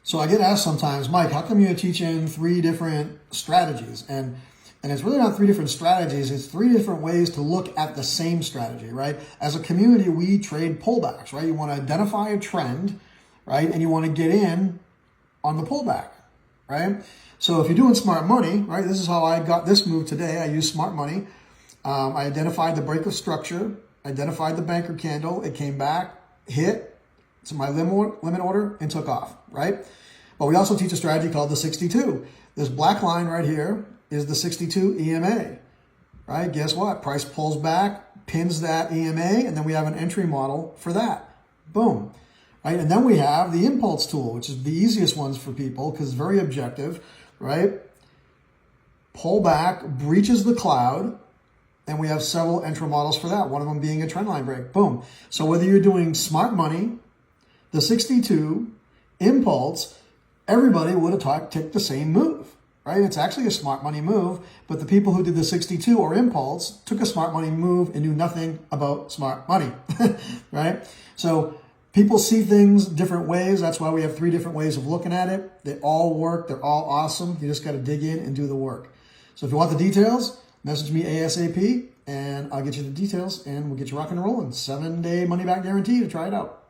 So I get asked sometimes, Mike, how come you're teaching 3 different strategies? And it's really not 3 different strategies. It's 3 different ways to look at the same strategy, right? As a community, we trade pullbacks, right? You want to identify a trend, right? And you want to get in on the pullback, right? So if you're doing smart money, right? This is how I got this move today. I used smart money. I identified the break of structure, identified the banker candle. It came back, hit to my limit order, and took off, right? But we also teach a strategy called the 62. This black line right here is the 62 EMA, right? Guess what? Price pulls back, pins that EMA, and then we have an entry model for that. Boom, right? And then we have the impulse tool, which is the easiest ones for people because it's very objective, right? Pull back, breaches the cloud, and we have several entry models for that, one of them being a trend line break. Boom. So whether you're doing smart money, the 62, impulse, everybody would have took the same move, right? It's actually a smart money move, but the people who did the 62 or impulse took a smart money move and knew nothing about smart money, right? So people see things different ways. That's why we have 3 different ways of looking at it. They all work. They're all awesome. You just got to dig in and do the work. So if you want the details, message me ASAP and I'll get you the details and we'll get you rocking and rolling. 7-day money back guarantee to try it out.